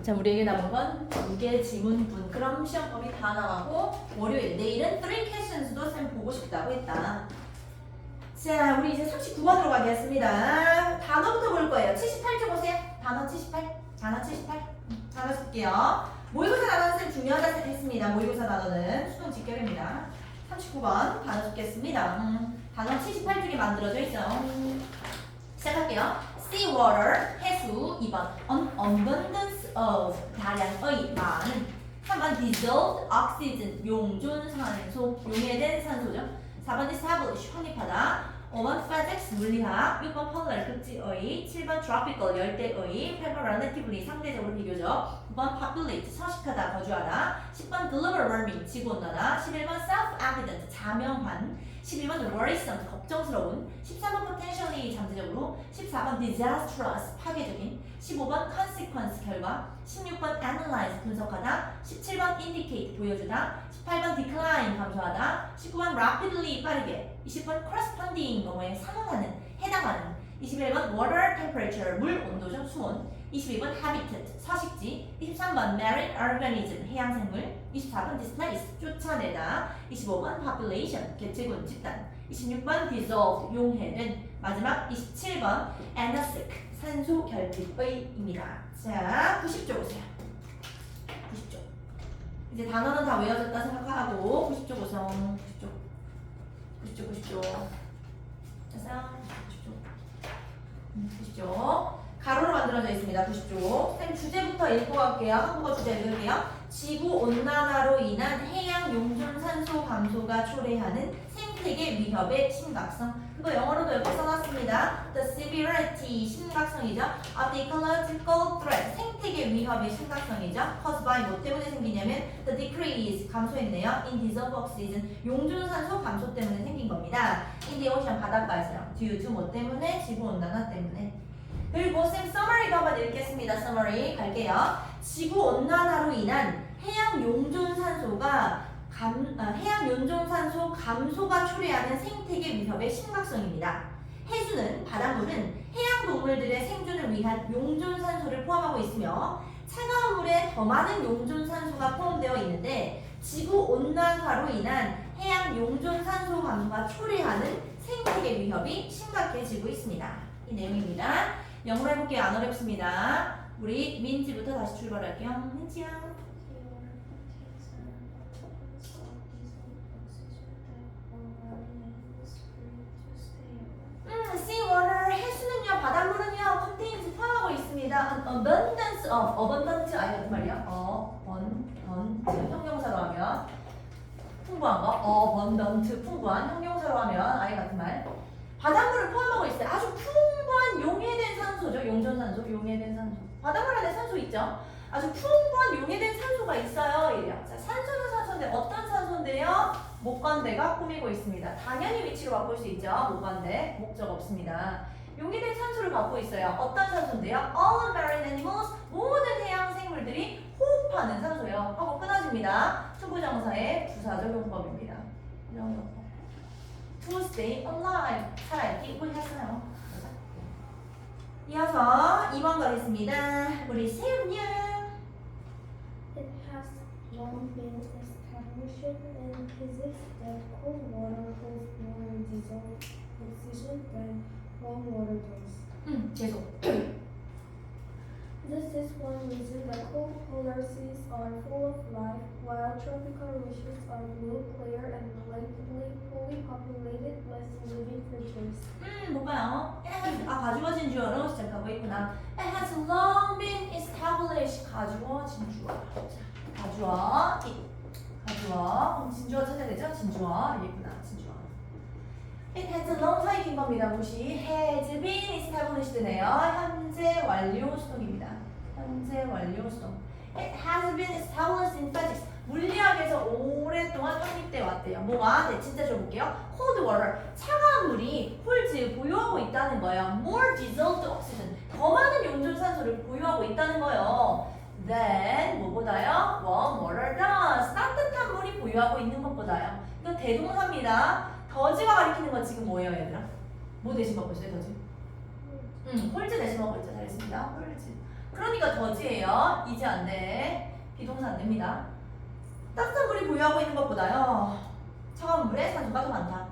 자, 우리에게 남은 건 2개 지문분. 그럼 시험법이 다 나가고 월요일, 내일은 3 questions도 쌤 보고 싶다고 했다. 자, 우리 이제 39번으로 가겠습니다. 단어부터 볼 거예요. 78쪽 보세요. 단어 78. 단어 78. 단어 쓸게요. 모의고사 단어는 쌤 중요하다 했습니다. 모의고사 단어는 수동 직결입니다. 39번 단어 적겠습니다. 단어 78쪽에 만들어져 있어요. 시작할게요. sea water, 해수. 2번 an abundance of, 다량의, 많은. 3번 dissolved oxygen, 용존산소, 용해된 산소죠. 4번 establish, 확립하다. 5번 physics, 물리학. 6번 polar, 극지의. 7번 tropical, 열대의. 8번 relatively, 상대적으로 비교적. 9번 populate, 서식하다, 거주하다. 10번 global warming, 지구온난화. 11번 self-evident, 자명한. 12번 worrisome, 걱정스러운. 13번 potentially, 잠재적으로. 14번 disastrous, 파괴적인. 15번 consequence, 결과. 16번 analyze, 분석하다. 17번 indicate, 보여주다. 18번 decline, 감소하다. 19번 rapidly, 빠르게. 20번 corresponding, 뭐뭐에 상응하는, 해당하는. 21번 water temperature, 물 온도죠, 수온. 22번 habitat, 서식지. 23번 marine organism, 해양생물. 24번 displace, 쫓아내다. 25번 population, 개체군, 집단. 26번 dissolved, 용해된. 마지막 27번 anesthetic, 산소 결핍의입니다. 자, 90쪽 보세요. 90쪽. 이제 단어는 다 외워졌다 생각하고 90쪽 보성. 90쪽. 됐어요? 90쪽. 가로로 만들어져 있습니다. 90쪽. 쌤 주제부터 읽고 갈게요. 한국어 주제 읽을게요. 지구온난화로 인한 해양 용존산소 감소가 초래하는 생태계 위협의 심각성. 그거 영어로도 옆에 써놨습니다. The severity, 심각성이죠. Of the ecological threat, 생태계 위협의 심각성이죠. Caused by 뭐 때문에 생기냐면 the decrease, 감소했네요. In dissolved oxygen, 용존산소 감소 때문에 생긴 겁니다. In the ocean, 바닷가에서요. Due to 뭐 때문에? 지구온난화 때문에. 그리고 쌤 summary도 한번 읽겠습니다. summary 갈게요. 지구온난화로 인한 해양 용존산소가 해양 용존산소 감소가 초래하는 생태계 위협의 심각성입니다. 해수는, 바닷물은 해양 동물들의 생존을 위한 용존산소를 포함하고 있으며 차가운 물에 더 많은 용존산소가 포함되어 있는데 지구온난화로 인한 해양 용존산소 감소가 초래하는 생태계 위협이 심각해지고 있습니다. 이 내용입니다. 영어로 해볼게요. 안 어렵습니다. 우리 민지부터 다시 출발할게요. 민지야. sea water, 해수는요, 바닷물은요, contains, 포함하고 있습니다. An abundance of, abundant, 아니, 무슨 말이야? abundant, 형용사로 하면 풍부한 거, abundant, 풍부한, 형용사로 하면 아이 같은 말. 바닷물을 포함하고 있어요. 아주 풍부한 용해된 산소죠. 용존산소, 용해된 산소. 바닷물 안에 산소 있죠? 아주 풍부한 용해된 산소가 있어요. 이래요. 자, 산소는 산소인데 어떤 산소인데요? 목관대가 꾸미고 있습니다. 당연히 위치로 바꿀 수 있죠. 목관대. 목적 없습니다. 용해된 산소를 갖고 있어요. 어떤 산소인데요? All marine animals, 모든 해양 생물들이 호흡하는 산소예요. 하고 끊어집니다. 투부정사의 부사적용법입니다. To stay alive, 살아있기 우리했어요. 이어서 2번 가겠습니다. 우리 세윤님. It has long been established in physics that cold water holds more dissolved oxygen than warm water does. 계속. This is one reason that cold polar seas are full of life, while tropical oceans are blue, clear, and relatively fully populated with living creatures. 뭐가요? 가주어진 주어로 시작하고 있구나. It has long been established. 가주어진 주어. 가주어. 그럼 진주어 찾아야 되죠? 진주어. 이겠구나. 진주어. It has a long time인 겁니다. 무시. has been established,네요. 현재 완료 수동입니다. 현재 완료 수동. It has been established in physics. 물리학에서 오랫동안 확립돼 왔대요. 뭐가? 네, 진짜 줘볼게요. Cold water, 차가운 물이 홀즈 보유하고 있다는 거예요. More dissolved oxygen, 더 많은 용존산소를 보유하고 있다는 거예요. Then 뭐보다요? Warm water does, 따뜻한 물이 보유하고 있는 것보다요. 이거 대동사입니다. 더즈가 가리키는 건 지금 뭐예요, 얘들아? 뭐 대신 먹고 있어요, 더즈? 홀즈 대신 먹고 있죠. 잘했습니다. 홀즈. 그러니까 더지예요. 이제 안 돼. 비동사 안 됩니다. 따뜻한 물이 보유하고 있는 것보다요. 차가운 물에 산소가 더 많다.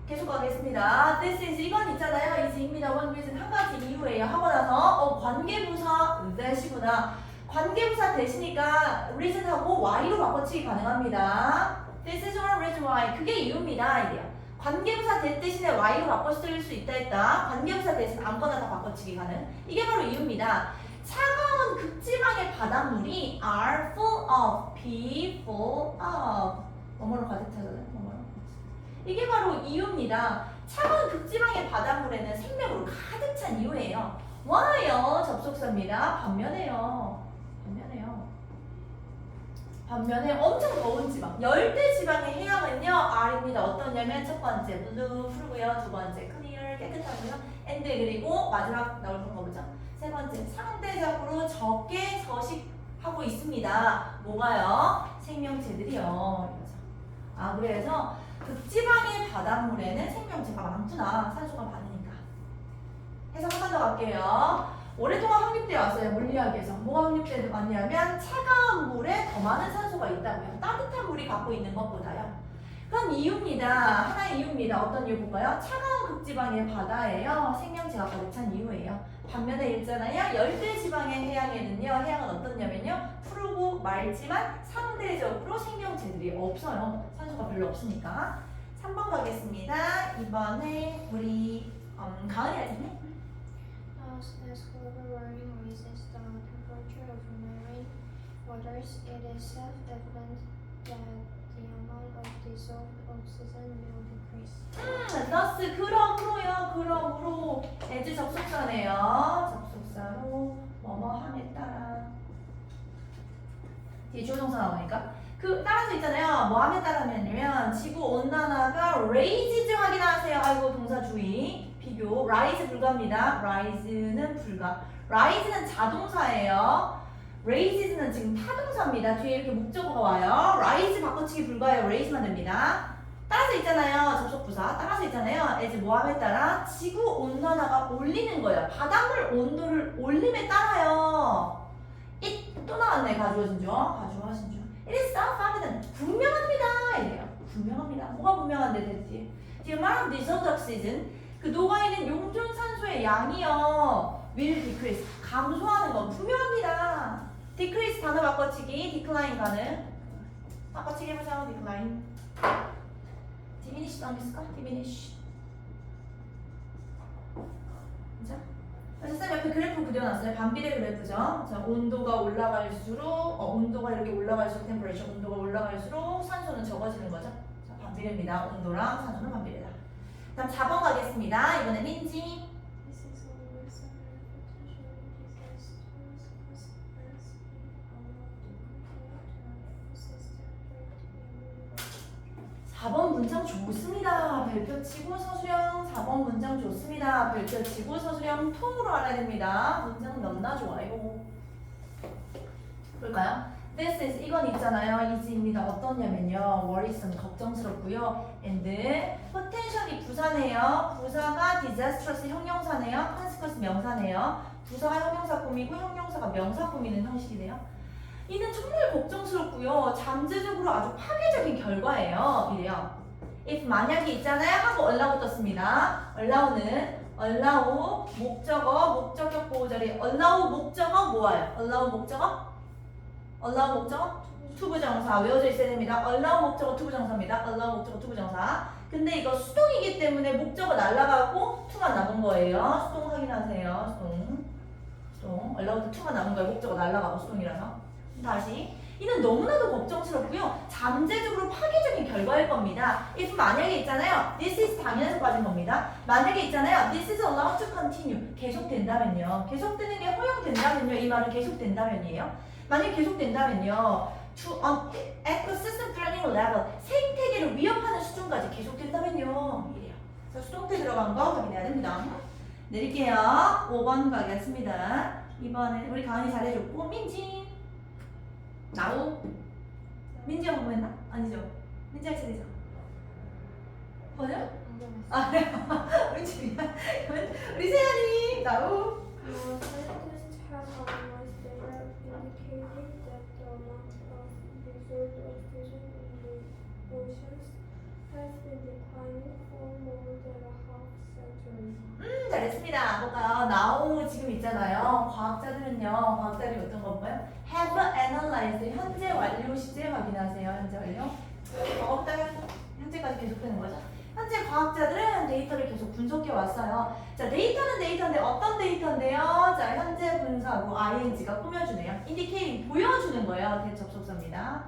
계속 가겠습니다. This is 이건 있잖아요. is입니다. one reason 한 가지 이유예요. 하고 나서 관계부사 that이구나. 관계부사 that이니까 reason하고 why로 바꿔치기 가능합니다. This is one reason why. 그게 이유입니다. 이래요. 관계부사 that 대신에 why로 바꿔쓸 수 있다 했다. 관계부사 that은 아무거나 다 바꿔치기 가능. 이게 바로 이유입니다. 차가운 극지방의 바닷물이 are full of, be full of. 뭐뭐로 가득 차잖아요. 뭐뭐로. 이게 바로 이유입니다. 차가운 극지방의 바닷물에는 생명으로 가득 찬 이유예요. why요? 접속사입니다. 반면에 엄청 더운 지방, 열대 지방의 해양은요, R입니다. 어떠냐면 첫 번째 blue 푸르고요, 두 번째 clear 깨끗하고요, and 그리고 마지막 나올 건 거죠. 세 번째 상대적으로 적게 서식하고 있습니다. 뭐가요? 생명체들이요. 이거죠. 그래서 극지방의 바닷물에는 생명체가 많구나. 산소가 많으니까. 해석 한 번 더 갈게요. 오랫동안 확립되어 왔어요. 물리학에서. 뭐가 확립되어 왔냐면 차가운 물에 더 많은 산소가 있다고요. 따뜻한 물이 갖고 있는 것보다요. 그런 이유입니다. 하나의 이유입니다. 어떤 이유 볼까요? 차가운 극지방의 바다예요. 생명체가 가득 찬 이유예요. 반면에 있잖아요. 열대지방의 해양에는요. 해양은 어떻냐면요. 푸르고 맑지만 상대적으로 생명체들이 없어요. 산소가 별로 없으니까. 3번 가겠습니다. 이번에 우리 가은이 할텐데. As global warming raises the temperature of marine waters, it is self-evident that the amount of dissolved oxygen will decrease. thus 그러므로 as 접속사네요. 접속사로 뭐뭐함에 따라 뒤에 주어동사 나오니까 따라서 있잖아요. 뭐함에 따라면요 지구 온난화가 raises 확인하세요. 아이고 동사 주의 비교 rise 불가입니다. rise는 불가. rise는 자동사예요. raises는 지금 타동사입니다. 뒤에 이렇게 목적어가 와요. rise 바꿔치기 불가예요. raise만 됩니다. 따라서 있잖아요. 접속부사. 따라서 있잖아요. as 뭐함에 따라 지구 온난화가 올리는 거예요. 바닷물 온도를 올림에 따라요. it 또 나왔네. 가주어진 중. 가주어진 중. it is self-evident. 분명합니다. 이래요. 분명합니다. 뭐가 분명한데 됐지? The amount of dissolved oxygen 그 녹아있는 용존산소의 양이요. will decrease. 감소하는 건 분명합니다. decrease 단어 바꿔치기. decline 가능. 바꿔치기 해보자. decline. diminish 나오겠을까? diminish. 자, 쌤 옆에 그래프 그려놨어요. 반비례 그래프죠. 자, 온도가 올라갈수록 온도가 이렇게 올라갈수록 템퍼레이처 온도가 올라갈수록 산소는 적어지는 거죠. 자, 반비례입니다. 온도랑 산소는 반비례다. 다음 4번 가겠습니다. 이번에 민지. This is always a potentially disastrous consequence if allowed to continue to persistent rate. 4번 문장 좋습니다. 별표 치고 서술형 4번 문장 좋습니다. 별표 치고 서술형 통으로 알아야 됩니다. 문장 너무나 좋아요. 볼까요? This is 이건 있잖아요. is입니다. 어떠냐면요. worrisome 걱정스럽고요. and potentially 부사네요. 부사가 disastrous 형용사네요. consequence 명사네요. 부사가 형용사 꾸미고 형용사가 명사 꾸미는 형식이네요. 이는 정말 걱정스럽고요. 잠재적으로 아주 파괴적인 결과예요. 이래요. if 만약에 있잖아요. 하고 allow 떴습니다. allow는 allow 목적어 목적격 보호자리 allow 목적어 뭐예요? allow 목적어? allow 목적어? 투부정사 외워져 있어야 됩니다. allow 목적어 투부정사입니다. allow 목적어 투부정사. 근데 이거 수동이기 때문에 목적어 날라가고 투만 남은 거예요. 수동 확인하세요. 수동. allow 투가 남은 거예요. 목적어 날라가고 수동이라서. 다시. 이는 너무나도 걱정스럽고요. 잠재적으로 파괴적인 결과일 겁니다. if 만약에 있잖아요. this is 당연해서 빠진 겁니다. 만약에 있잖아요. this is allowed to continue. 계속된다면요. 계속되는 게 허용된다면요. 이 말은 계속된다면이에요. 만약에 계속된다면요. to at persistent threatening level. 생태계를 위협하는 수준까지 계속된다면요. 이래요. 자, 수동태 들어간 거 확인해야 됩니다. 내릴게요. 5번 가겠습니다. 이번에 우리 가은이 잘해줬고 민지. 나우. 민지가 공부했나? 아니죠. 민지가 차례죠. 번역? 그래요? 우리 집이야. 우리 세연이 나우. Scientists have analyze data indicating that the amount of dissolved oxygen in the oceans has been declining for more than a half century. 잘했습니다. 볼까요? now 지금 있잖아요. 과학자들이 어떤 건가요? have analyzed 현재 완료 시제 확인하세요. 현재 완료. 현재까지 계속 되는 거죠. 현재 과학자들은 데이터를 계속 분석해 왔어요. 자, 데이터는 데이터인데 어떤 데이터인데요? 자, 현재 분사고 ing가 꾸며주네요. indicating 보여주는 거예요. 대접속사입니다.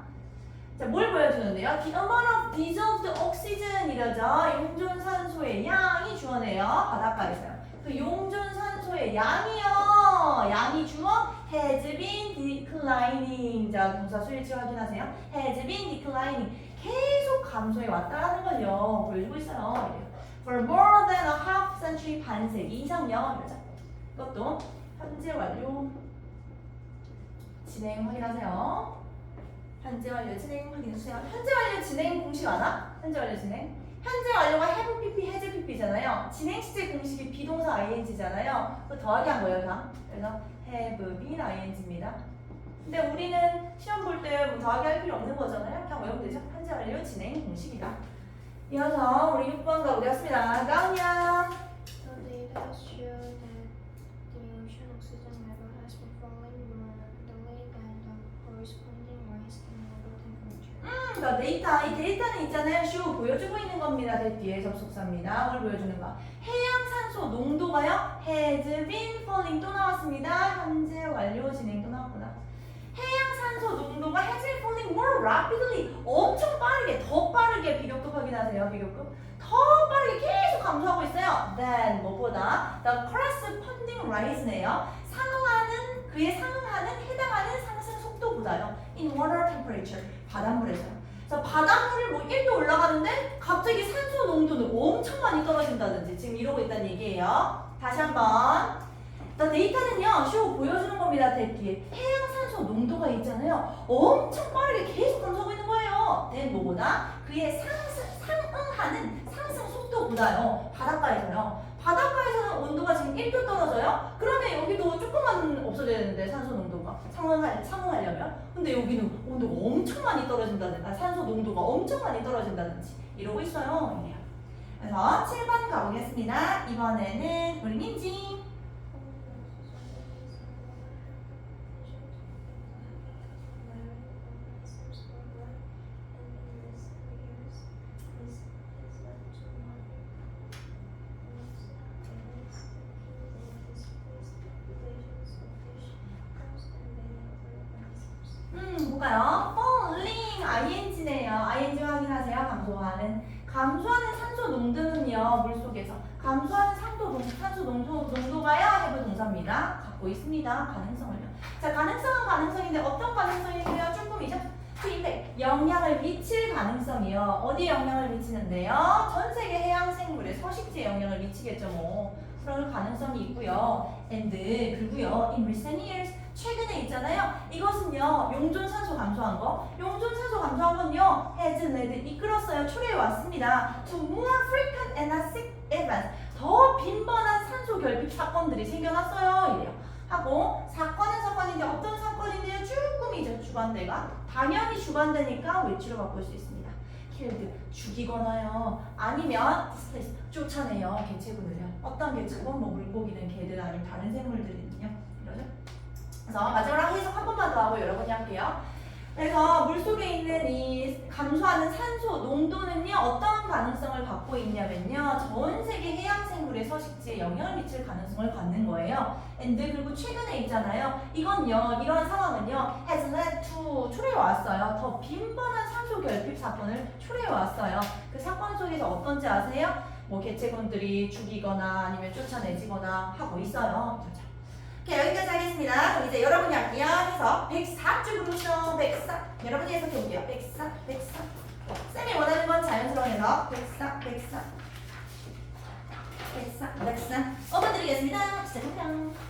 자, 뭘 보여주는데요? The amount of dissolved oxygen이라죠. 용존산소의 양이 주어네요. 바닷가에서요. 그 용존산소의 양이 주어 has been declining. 자, 동사 수일치 확인하세요. has been declining. 계속 감소해 왔다라는 걸요. 보여주고 있어요. For more than a half century 반세기 이상요. 이러죠. 이것도 현재 완료 진행 확인하세요. 현재 완료 진행 확인해주세요. 현재 완료 진행 공식 아나? 현재 완료 진행. 현재 완료가 have pp, has pp잖아요. 진행 시제 공식이 비동사 ing잖아요. 그 더하기 한 거예요, 다. 그래서 have been ing입니다. 근데 우리는 시험 볼 때 뭐 더하기 할 필요 없는 거잖아요. 그냥 외우면 되죠. 현재 완료 진행 공식이다. 이어서 우리 6번 가보겠습니다. 가은이야. The data show that the ocean oxygen level has been falling more rapidly than the corresponding rise in water temperature. 더 데이터. 이 데이터는 있잖아요. show 보여주고 있는 겁니다. 뒤에 접속사입니다. 뭘 보여주는 거? 해양산소 농도가요. has been falling 또 나왔습니다. 현재 완료 진행 또 나왔구나. 해양산소 농도가 has been falling more rapidly 엄청 빠르게 더 빠르게 비교급 확인하세요. 비교급 더 빠르게 계속 감소하고 있어요. Then 무엇보다 the corresponding rise네요. 그에 상응하는 해당하는 상승 속도보다요. In water temperature 바닷물에서요. 그래서 바닷물이 뭐 1도 올라가는데 갑자기 산소 농도는 엄청 많이 떨어진다든지 지금 이러고 있다는 얘기예요. 다시 한번. 데이터는요, 쇼 보여주는 겁니다. 뒤에 해양산소 농도가 있잖아요. 엄청 빠르게 계속 감소하고 있는 거예요. 뭐보다 그의 상응하는 상승 속도보다요. 바닷가에서요. 바닷가에서는 온도가 지금 1도 떨어져요. 그러면 여기도 조금만 없어져야 되는데 산소 농도가 상응하려면. 근데 여기는 온도가 엄청 많이 떨어진다든지, 산소 농도가 엄청 많이 떨어진다든지 이러고 있어요. 그래서 7번 가보겠습니다. 이번에는 우리 민지. 볼까요? falling ing네요. ing 확인하세요. 감소하는 산소 농도는요. 물속에서 감소하는 산소 농도가요. have 동사입니다. 갖고 있습니다. 가능성을요. 자, 가능성은 가능성인데 어떤 가능성이고요? 조금이죠. 이펙 영향을 미칠 가능성이요. 어디에 영향을 미치는데요? 전 세계 해양 생물에 서식지에 영향을 미치겠죠. 뭐 그럴 가능성이 있고요. and 그리고요. in recent years 최근에 있잖아요. 이것은요. 용존산소 감소한 거. 용존산소 감소한 건요. has led 이끌었어요. 초래해 왔습니다. to more frequent and sick events. 더 빈번한 산소 결핍 사건들이 생겨났어요. 이래요. 하고 사건은 사건인데 어떤 사건인데요? 조금이죠. 주관대가. 당연히 주관대니까 외치로 바꿀 수 있습니다. killed 죽이거나요. 아니면 displace 쫓아내요. 개체군을요. 어떤 개체군? 뭐 물고기든 개들 아니면 다른 생물들이든요. 이러죠. 그래서 마지막으로 해석 한 번만 더 하고 여러분이 할게요. 그래서 물속에 있는 이 감소하는 산소 농도는요 어떤 가능성을 갖고 있냐면요 전 세계 해양 생물의 서식지에 영향을 미칠 가능성을 갖는 거예요. and 그리고 최근에 있잖아요. 이건요 이러한 상황은요 has led to 초래해 왔어요. 더 빈번한 산소 결핍 사건을 초래해 왔어요. 그 사건 속에서 어떤지 아세요? 뭐 개체군들이 죽이거나 아니면 쫓아내지거나 하고 있어요. 오케이, 여기까지 하겠습니다. 그럼 이제 여러분이 할게요. 해서 104쪽으로서 104 여러분이 해석해볼게요. 104 쌤이 원하는 건 자연스러운 해석 104 업어드리겠습니다. 시작합니다.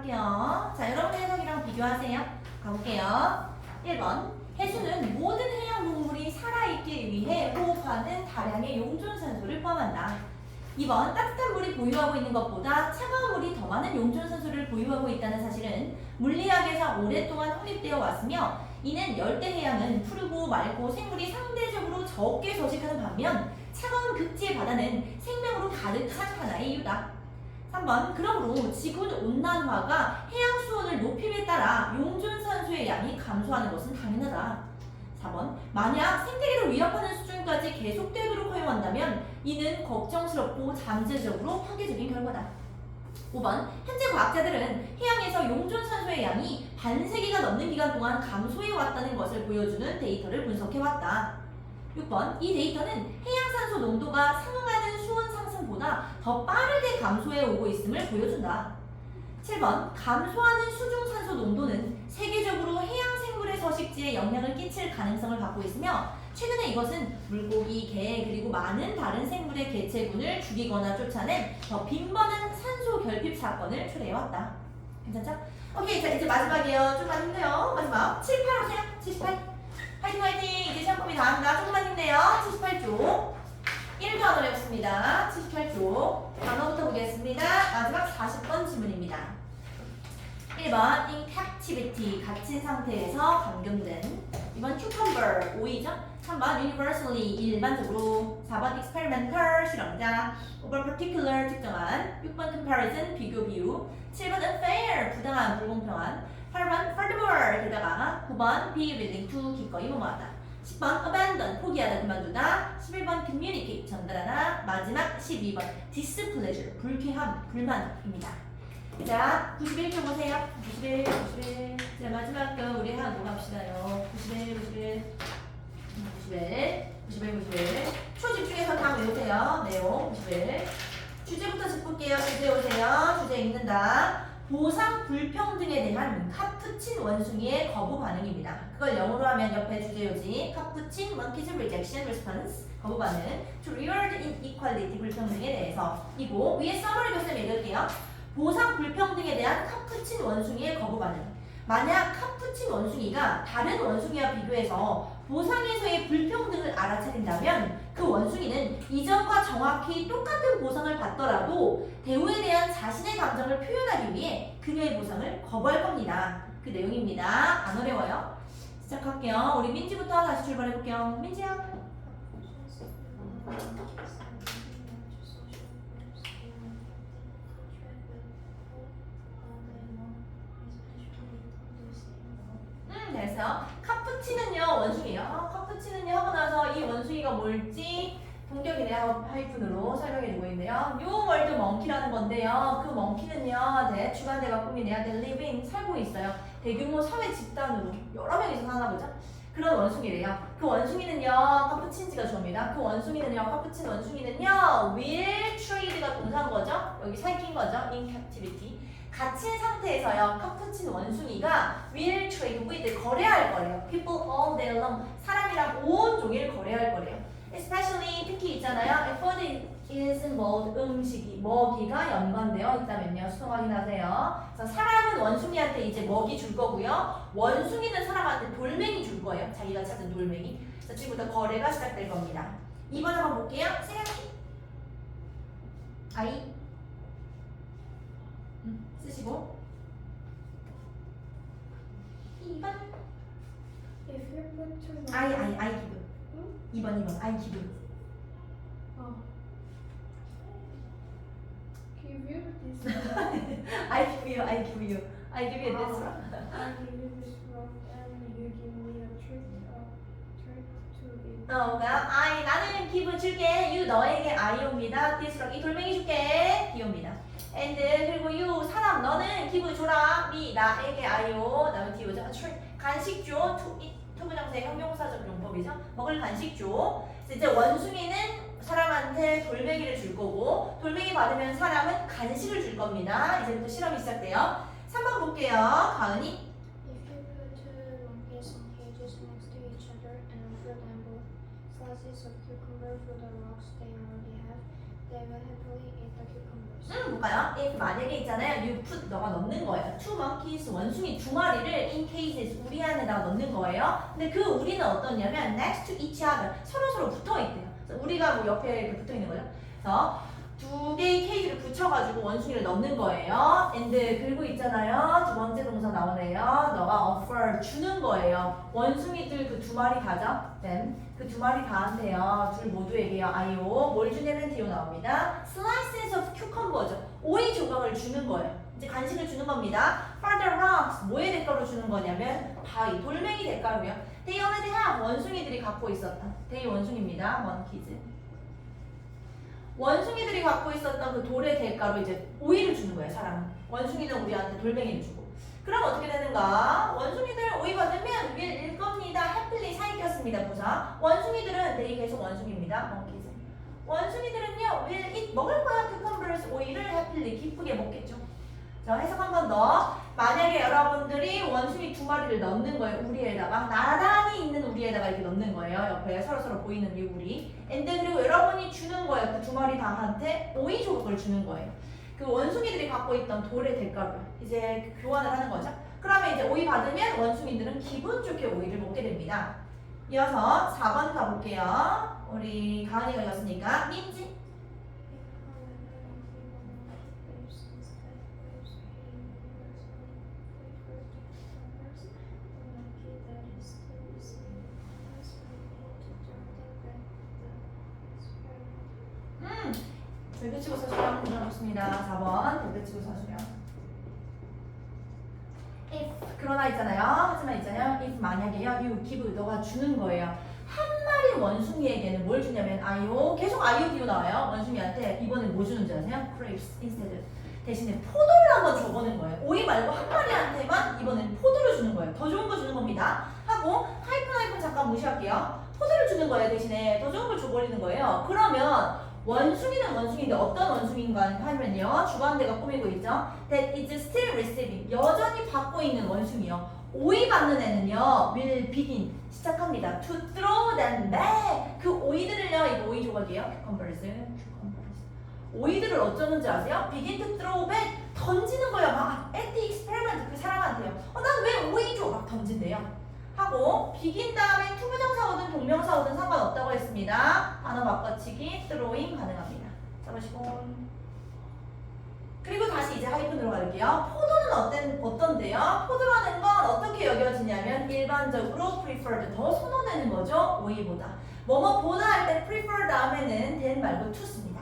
할게요. 자, 여러분의 해석이랑 비교하세요. 가볼게요. 1번. 해수는 모든 해양 동물이 살아있기 위해 호흡하는 다량의 용존산소를 포함한다. 2번. 따뜻한 물이 보유하고 있는 것보다 차가운 물이 더 많은 용존산소를 보유하고 있다는 사실은 물리학에서 오랫동안 확립되어 왔으며 이는 열대해양은 푸르고 맑고 생물이 상대적으로 적게 서식하는 반면 차가운 극지의 바다는 생명으로 가득한 하나의 이유다. 3번. 그러므로 지구 온난화가 해양 수온을 높임에 따라 용존산소의 양이 감소하는 것은 당연하다. 4번. 만약 생태계를 위협하는 수준까지 계속되도록 허용한다면 이는 걱정스럽고 잠재적으로 파괴적인 결과다. 5번. 현재 과학자들은 해양에서 용존산소의 양이 반세기가 넘는 기간 동안 감소해 왔다는 것을 보여주는 데이터를 분석해왔다. 6번. 이 데이터는 해양산소 농도가 상응하는 수온 상승보다 더 빠르게 감소해 오고 있음을 보여준다. 7번. 감소하는 수중산소 농도는 세계적으로 해양 생물의 서식지에 영향을 끼칠 가능성을 갖고 있으며 최근에 이것은 물고기, 개, 그리고 많은 다른 생물의 개체군을 죽이거나 쫓아낸 더 빈번한 산소 결핍 사건을 초래해왔다. 괜찮죠? 오케이, 자 이제 마지막이에요. 좀만 힘내요. 마지막 7, 8 오세요. 78. 화이팅 화이팅. 이제 시험범위 다 한다. 조금만 힘내요. 78쪽 1단어 배웠습니다. 78쪽 단어부터 보겠습니다. 마지막 40번 질문입니다. 1번 in captivity 갇힌 상태에서 감금된. 2번 cucumber 오이죠. 3번 universally 일반적으로. 4번 experimental 실험자. 5번 particular 특정한. 6번 comparison 비교 비유. 7번 unfair 부당한 불공평한. 8번 furthermore 게다가. 9번 be willing to 기꺼이 뭐뭐하다. 10번 abandon 포기하다 그만두다. 11번 communicate 전달하다. 마지막 12번 displeasure 불쾌함 불만입니다. 자 91쪽 보세요. 91. 자 마지막 거 우리 하고 갑시다요. 91. 초집중해서 다 외우세요. 내용 91. 주제부터 짚을게요. 주제 오세요. 주제 읽는다. 보상 불평등에 대한 카푸친 원숭이의 거부 반응입니다. 그걸 영어로 하면 옆에 주제요지. 카푸친 monkeys rejection response 거부 반응. To reward inequality 불평등에 대해서. 이고 위에 서머리 교수님 읽을게요. 보상 불평등에 대한 카푸친 원숭이의 거부 반응. 만약 카푸친 원숭이가 다른 원숭이와 비교해서 보상에서의 불평등을 알아차린다면 그 원숭이는 이전과 정확히 똑같은 보상을 받더라도 대우에 대한 자신의 감정을 표현하기 위해 그녀의 보상을 거부할 겁니다. 그 내용입니다. 안 어려워요. 시작할게요. 우리 민지부터 다시 출발해볼게요. 민지야. 됐어요. 카푸치는요 원숭이에요. 카푸치는요 하고 나서 이 원숭이가 뭘지 동격이네 하이픈으로 설명해주고 있네요. New World Monkey라는 건데요. 그 멍키는요 주관대가 꾸미네요. They live in 살고 있어요. 대규모 사회 집단으로 여러 명이서 사나 보죠. 그런 원숭이래요. 그 원숭이는요 카푸친지가 주어입니다. 그 원숭이는요 카푸친 원숭이는요 will trade가 동사인 거죠. 여기 살낀 거죠. in captivity. 갇힌 상태에서요 카푸친 원숭이가 will trade with 거래할 거래요. people all day long 사람이랑 온종일 거래할 거래요. especially 특히 있잖아요. food is involved 음식이 먹이가 연관되어 있다면요. 수동 확인하세요. 그래서 사람은 원숭이한테 이제 먹이 줄 거고요. 원숭이는 사람한테 돌멩이 줄 거예요. 자기가 찾은 돌멩이. 자, 지금부터 거래가 시작될 겁니다. 2번 한번 볼게요. 생각해. 아이 쓰시고 2번 If you put too much. 아이 기분 2번 아이 기분 Oh. Give you this. I give you this I give you this rock and you give me a trick to it. 그러니까 나는 기분 줄게 you 너에게 I 옵니다 this rock 이 돌멩이 줄게 D 옵니다 and 그리고 you 사람 너는 기분 줘라 me 나에게 I오 다음에 D 오죠 간식 줘 to eat 투부정사의 형용사적 용법이죠 먹을 간식 줘 이제 원숭이는 사람한테 돌멩이를 줄 거고 돌멩이 받으면 사람은 간식을 줄 겁니다. 이제부터 실험이 시작돼요. 3번 볼게요. 가은이. If you put two monkeys in cages next to each other and offer them both slices of cucumber for the rocks they already have, they will happily eat the cucumbers. 볼까요? if 만약에 있잖아요. you put 너가 넣는 거예요. two monkeys 원숭이 두 마리를 in cases 우리 안에다가 넣는 거예요. 근데 그 우리는 어떠냐면 next to each other 서로 붙어 있대요. 그래서 우리가 뭐 옆에 이렇게 붙어 있는 거죠. 그래서 두 개의 케이지를 붙여가지고 원숭이를 넣는 거예요. and 그리고 있잖아요. 두 번째 동사 나오네요. 너가 offer 주는 거예요. 원숭이들 그 두 마리 다죠. then 그 두 마리 다한테요. 둘 모두에게요. 아이오 뭘 주냐면 디오 나옵니다. slices of cucumber죠. 오이 조각을 주는 거예요. 이제 간식을 주는 겁니다. for the rocks 뭐의 대가로 주는 거냐면 바위 돌멩이 대가로요. they already have 원숭이들이 갖고 있었다. they 원숭이입니다. monkeys. 원숭이들이 갖고 있었던 그 돌의 대가로 이제 오이를 주는 거예요, 사람은. 원숭이는 우리한테 돌멩이를 주고. 그럼 어떻게 되는가? 원숭이들 오이 받으면 will일 겁니다. happily 사이겼습니다, 부사. 원숭이들은 they 계속 원숭이입니다, monkeys. 원숭이들은요, will eat 먹을 거야, cucumbers 오이를 happily 기쁘게 먹겠죠. 자, 해석 한 번 더. 만약에 여러분들이 원숭이 두 마리를 넣는 거예요. 우리에다가 나란히 있는 우리에다가 이렇게 넣는 거예요. 옆에 서로 보이는 이 우리. 근데 그리고 여러분이 주는 거예요. 그 두 마리 다한테 오이 조각을 주는 거예요. 그 원숭이들이 갖고 있던 돌의 대가로 이제 교환을 하는 거죠. 그러면 이제 오이 받으면 원숭이들은 기분 좋게 오이를 먹게 됩니다. 이어서 4번 가볼게요. 우리 가은이가 읽었으니까 민지. 별표치고 사수령 좋습니다. 4번 별표치고 사수령. if 그러나 있잖아요. 하지만 있잖아요. if 만약에요. you give 너가 주는 거예요. 한 마리 원숭이에게는 뭘 주냐면 아이오 계속 아이오 기호 나와요. 원숭이한테 이번엔 뭐 주는지 아세요? grapes instead. 대신에 포도를 한번 줘보는 거예요. 오이 말고 한 마리한테만 이번엔 포도를 주는 거예요. 더 좋은 거 주는 겁니다. 하고 하이픈 잠깐 무시할게요. 포도를 주는 거예요. 대신에 더 좋은 걸 줘버리는 거예요. 그러면 원숭이는 원숭이인데 어떤 원숭이인가 하면요. 주관대가 꾸미고 있죠. That is still receiving. 여전히 받고 있는 원숭이요. 오이 받는 애는요. will begin. 시작합니다. To throw them back. 그 오이들을요. 이거 오이 조각이에요. cucumbers. 오이들을 어쩌는지 아세요? begin to throw back. 던지는 거예요. 막 at the experiment 그 사람한테요. 난 왜 오이 줘? 막 던진대요. 하고 begin 다음에 투부정사어든 동명사어든 상관없다고 했습니다. 단어 바꿔치기, throwing 가능합니다. 잡으시고 그리고 다시 이제 하이픈으로 갈게요. 포도는 어떤데요? 포도라는 건 어떻게 여겨지냐면 일반적으로 preferred 더 선호되는 거죠. 오이보다. 뭐뭐보다 할 때 prefer 다음에는 than 말고 to 씁니다.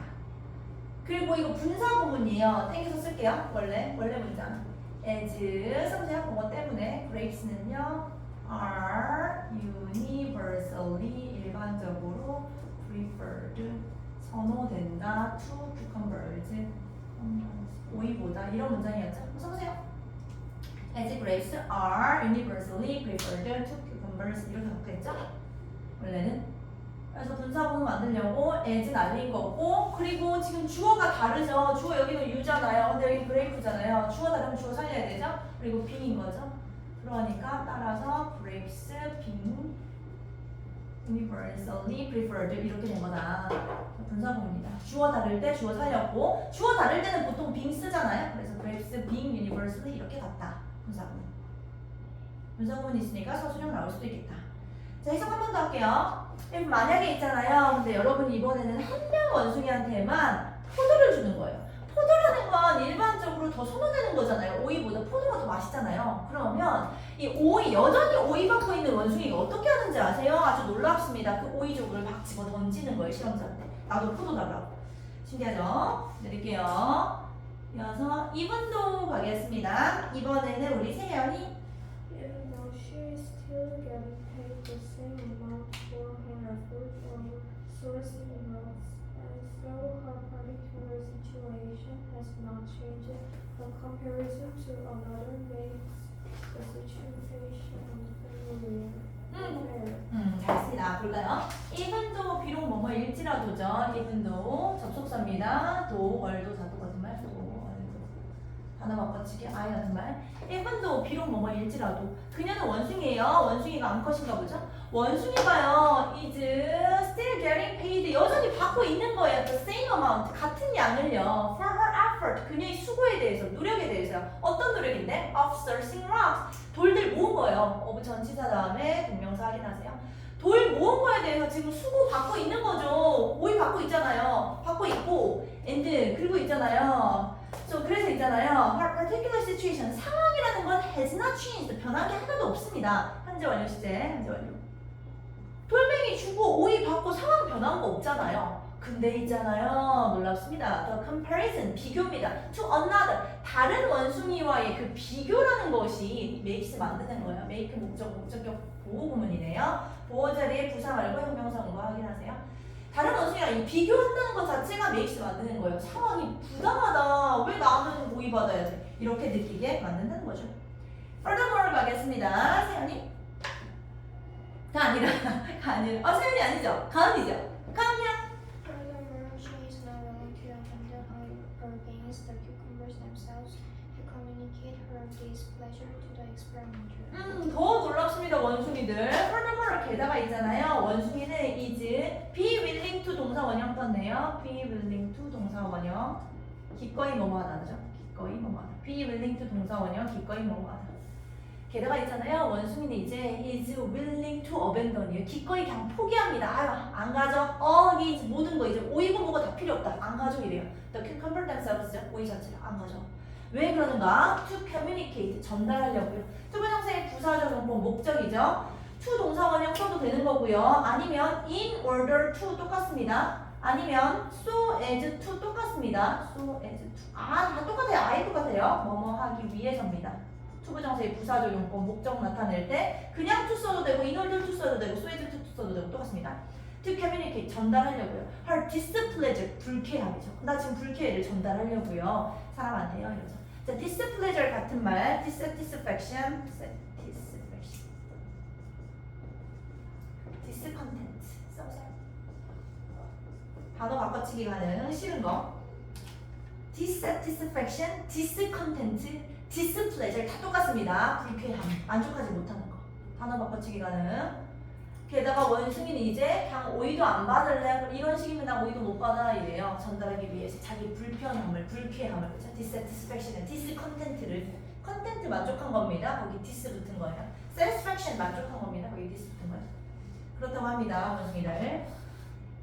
그리고 이거 분사 구문이에요. 땡겨서 쓸게요. 원래 문장. as 써보세요. 그거 때문에 grapes는요. are universally 일반적으로 preferred 선호된다 to cucumbers 오이보다 이런 문장이었죠. 써보세요. as grapes are universally preferred to cucumbers 이렇게 바뀌었죠. 원래는 그래서 분사구문 만들려고 as 날린 거고 그리고 지금 주어가 다르죠. 주어 여기는 you잖아요. 근데 여기 grape잖아요. 주어 다르면 주어 살려야 되죠. 그리고 being인 거죠. 그러니까 따라서 grapes being universally preferred 이렇게 된 거다. 분사구문이다. 주어 다를 때 주어 살렸고 주어 다를 때는 보통 being 쓰잖아요. 그래서 grapes being universally 이렇게 갔다. 분사구문. 분사구문이 있으니까 서술형 나올 수도 있겠다. 자, 해석 한 번 더 할게요. 만약에 있잖아요. 근데 여러분이 이번에는 한 명 원숭이한테만 포도를 주는 거예요. 포도라는 건 일반적으로 더 선호되는 거잖아요. 오이보다 포도가 더 맛있잖아요. 그러면 이 오이, 여전히 오이 받고 있는 원숭이가 어떻게 하는지 아세요? 아주 놀랍습니다. 그 오이족을 막 집어 던지는 거예요, 실험자한테. 나도 포도 달라고. 신기하죠? 내릴게요. 이어서 이분도 가겠습니다. 이번에는 우리 세연이 Even though she is still getting paid the same amount for her effort of sourcing routes, and so her particular situation has not changed, the comparison to another makes the situation unfair. 잘했습니다. 볼까요? 이분도 비록 뭐뭐일지라도죠. 이분도 접속사입니다. 도, 월도 다 똑같은 말. 도, 월도. 단어 바꿔치기, 아이 같은 말. even 비록 뭐뭐일지라도 그녀는 원숭이에요. 원숭이가 암컷인가 보죠. 원숭이가요 is still getting paid 여전히 받고 있는 거예요. The same amount 같은 양을요 for her effort 그녀의 수고에 대해서 노력에 대해서요. 어떤 노력인데? of searching rocks 돌들 모은 거예요. of 전치사 다음에 동명사 확인하세요. 돌 모은 거에 대해서 지금 수고 받고 있는 거죠. 모의 받고 있잖아요. 받고 있고 and 그리고 있잖아요. 그래서 있잖아요. Her particular situation 상황이라는 건 has not changed 변한 게 하나도 없습니다. 현재 완료 시제 현재 완료. 돌멩이 주고 오이 받고 상황 변한 거 없잖아요. 근데 있잖아요. 놀랍습니다. The comparison 비교입니다. To another 다른 원숭이와의 그 비교라는 것이 makes 만드는 거예요. make 목적격 보호 구문이네요. 보호 자리에 부사 말고 형용사인 거 확인하세요. 다른 원숭이랑 이 비교한다는 것 자체가 makes 만드는 거예요. 상황이 부당하다. 왜 나는 오이 받아야 돼? 이렇게 느끼게 만든다는 거죠. furthermore 가겠습니다. 세연이 세연이 아니죠. 가은이죠. 가은이야. Furthermore, she is not willing to abandon her against the cucumbers themselves to communicate her displeasure to the experimenter. 더 놀랍습니다. 원숭이들. furthermore 게다가 있잖아요. 원숭이는 is be willing to 동사 원형 떴네요. be willing to 동사 원형. 기꺼이 뭐뭐하다 그죠? 기꺼이 뭐뭐하다. be willing to 동사 원형 기꺼이 뭐뭐하다. 게다가 있잖아요. 원숭이는 이제 is willing to abandon이에요. 기꺼이 그냥 포기합니다. 아유 안 가죠. 이게 이제 모든 거 이제 오이고 뭐고 다 필요 없다. 안 가죠 이래요. The cucumber themselves 오이 자체를 안 가죠. 왜 그러는가? To communicate 전달하려고요. 투부정사의 부사적용법 목적이죠. to 동사 원형 써도 되는 거고요. 아니면 in order to 똑같습니다. 아니면 so as to 똑같습니다. so as to 다 똑같아요. 아예 똑같아요. 뭐뭐 하기 위해서입니다. 투부정사의 부사적용법 목적 나타낼 때 그냥 to 써도 되고 in order to 써도 되고 so as to 써도 되고 똑같습니다. To communicate 전달하려고요. her displeasure 불쾌함이죠. 나 지금 불쾌를 전달하려고요. 사람한테요. 이러죠. 자, displeasure 같은 말, dissatisfaction, discontent 써보세요. 단어 바꿔치기 가능 싫은 거. dissatisfaction, discontent, displeasure 다 똑같습니다. 불쾌함, 만족하지 못하는 거. 단어 바꿔치기 가능. 게다가 원숭이는 이제 그냥 오이도 안 받을래? 이런 식이면 나 오이도 못 받아 이래요. 전달하기 위해서 자기 불편함을, 불쾌함을 그렇죠? dissatisfaction, discontent를 컨텐트 만족한 겁니다. 거기 dis 붙은 거예요. satisfaction 만족한 겁니다. 거기 dis 붙은 거예요. 그렇다고 합니다. 원숭이들.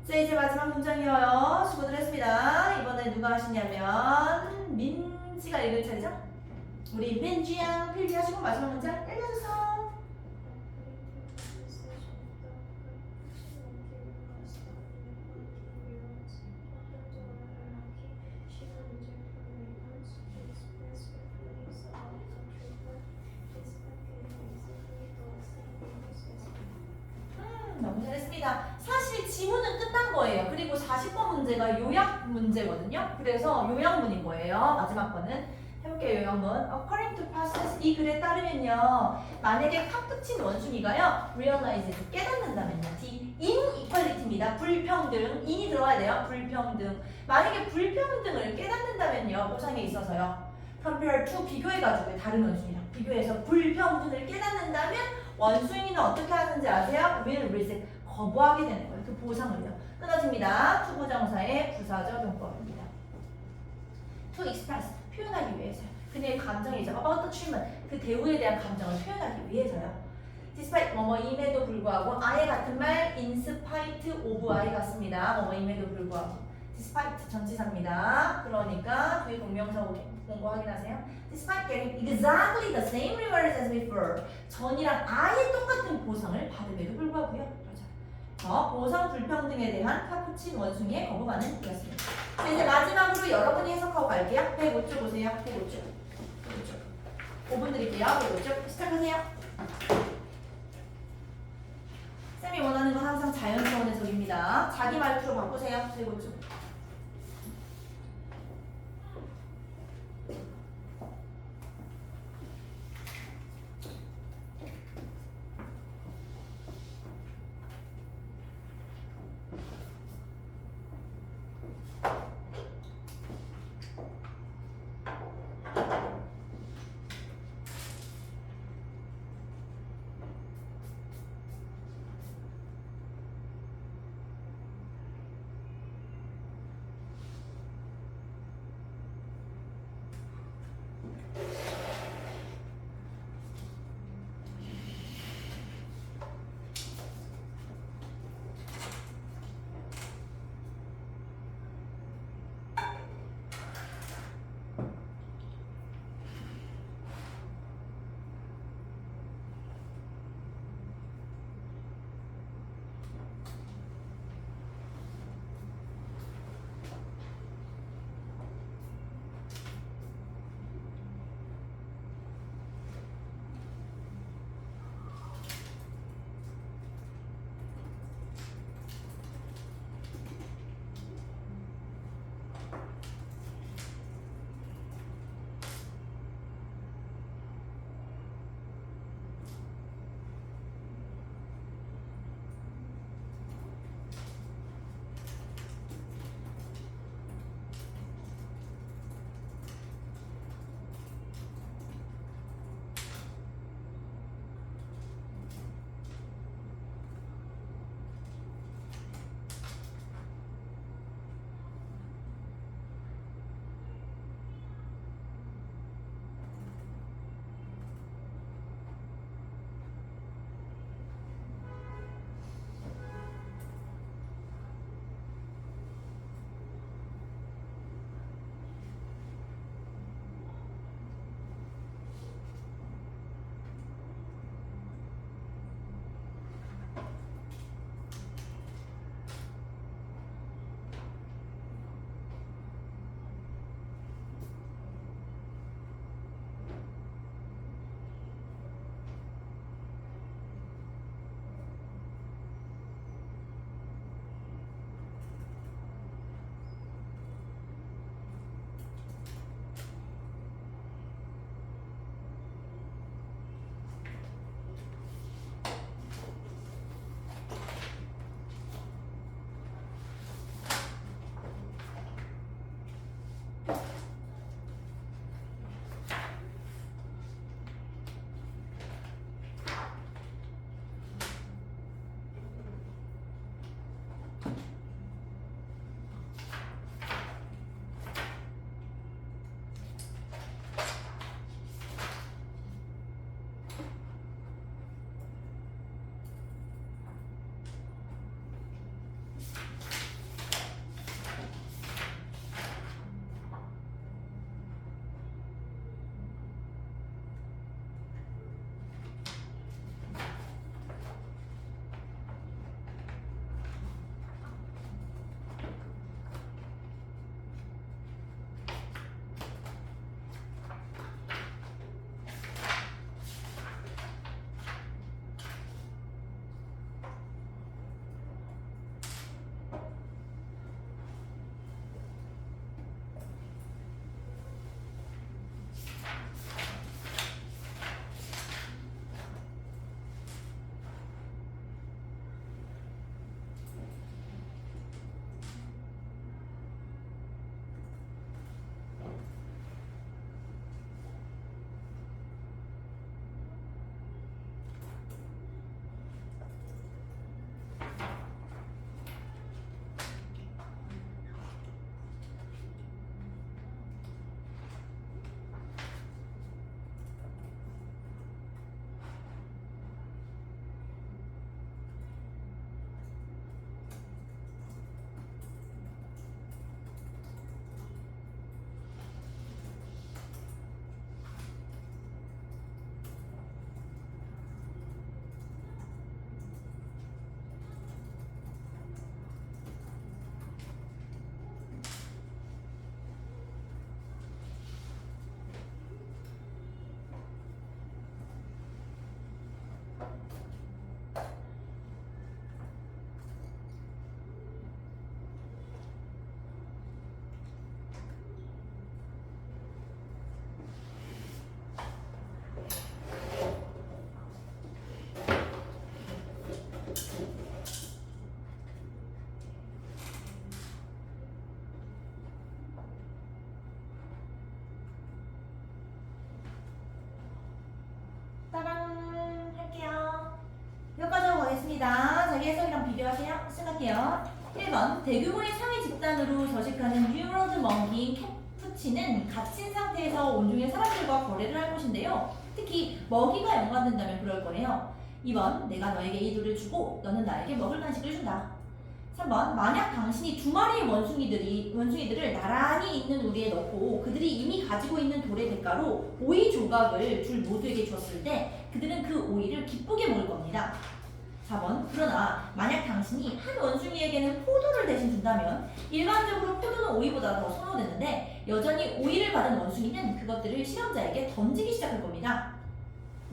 자 이제 마지막 문장이에요. 수고들 했습니다. 이번에 누가 하시냐면 민지가 읽을 차례죠? 우리 민지양 필기하시고 마지막 문장 읽어주세요. 너무 잘했습니다. 사실 지문은 끝난 거예요. 그리고 40번 문제가 요약 문제거든요. 그래서 요약문인 거예요. 마지막 거는 해볼게요. 요약문. According to Parsons 이 글에 따르면요. 만약에 카푸친 원숭이가요. realize 깨닫는다면요. D inequality입니다. 불평등. in이 들어가야 돼요. 불평등. 만약에 불평등을 깨닫는다면요. 보상에 있어서요. compare to 비교해가지고 다른 원숭이랑 비교해서 불평등을 깨닫는다면 원숭이는 어떻게 하는지 아세요? will resist 거부하게 되는 거예요. 그 보상을요. 끊어집니다. 투부정사의 부사적 용법입니다. to express 표현하기 위해서요. 그녀의 감정이죠. about the treatment 그 대우에 대한 감정을 표현하기 위해서요. despite 뭐뭐임에도 불구하고 I 같은 말 in spite of I 같습니다. 뭐뭐임에도 불구하고 despite 전치사입니다. 그러니까 뒤에 동명사 온 거 확인하세요. Despite getting exactly the same rewards as before 전이랑 아예 똑같은 보상을 받음에도 불구하고요. 그렇죠. 보상 불평등에 대한 카푸친 원숭이의 거부 반응이었습니다. 이제 마지막으로 여러분이 해석하고 갈게요. 105쪽 보세요. 105쪽. 5분 드릴게요. 105쪽 시작하세요. 쌤이 원하는 건 항상 자연스러운 해석입니다. 자기 말투로 바꾸세요. 105쪽. 따랑 할게요. 여기까지 하고 가겠습니다. 자기 해석이랑 비교하세요. 시작할게요. 1번 대규모의 상위 집단으로 서식하는 뉴로드 멍기인 캐푸치는 갇힌 상태에서 온종의 사람들과 거래를 할 것인데요. 특히 먹이가 연관된다면 그럴 거예요. 2번 내가 너에게 이 돌을 주고 너는 나에게 먹을 간식을 준다. 3번 만약 당신이 두 마리의 원숭이들을 나란히 있는 우리에 넣고 그들이 이미 가지고 있는 돌의 대가로 오이 조각을 둘 모두에게 주었을 때 그들은 그 오이를 기쁘게 먹을 겁니다. 4번 그러나 만약 당신이 한 원숭이에게는 포도를 대신 준다면 일반적으로 포도는 오이보다 더 선호되는데 여전히 오이를 받은 원숭이는 그것들을 실험자에게 던지기 시작할 겁니다.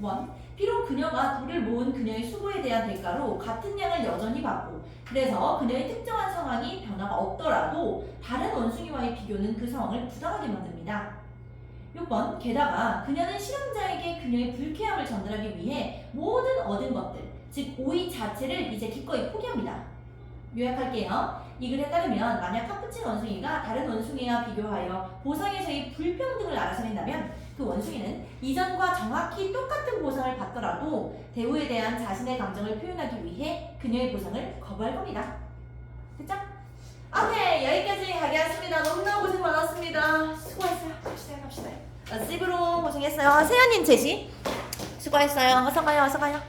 5번 비록 그녀가 돌을 모은 그녀의 수고에 대한 대가로 같은 양을 여전히 받고 그래서 그녀의 특정한 상황이 변화가 없더라도 다른 원숭이와의 비교는 그 상황을 부당하게 만듭니다. 6번 게다가 그녀는 실험자에게 그녀의 불쾌함을 전달하기 위해 모든 얻은 것들 즉 오이 자체를 이제 기꺼이 포기합니다. 요약할게요. 이 글에 따르면 만약 카푸친 원숭이가 다른 원숭이와 비교하여 보상에서의 불평등을 알아차린다면 그 원숭이는 이전과 정확히 똑같은 보상을 받더라도 대우에 대한 자신의 감정을 표현하기 위해 그녀의 보상을 거부할 겁니다. 됐죠? 오케이 여기까지 하겠습니다. 너무너무 고생 많았습니다. 수고했어요. 갑시다. 시브로 고생했어요. 세연님 제시 수고했어요. 어서 가요.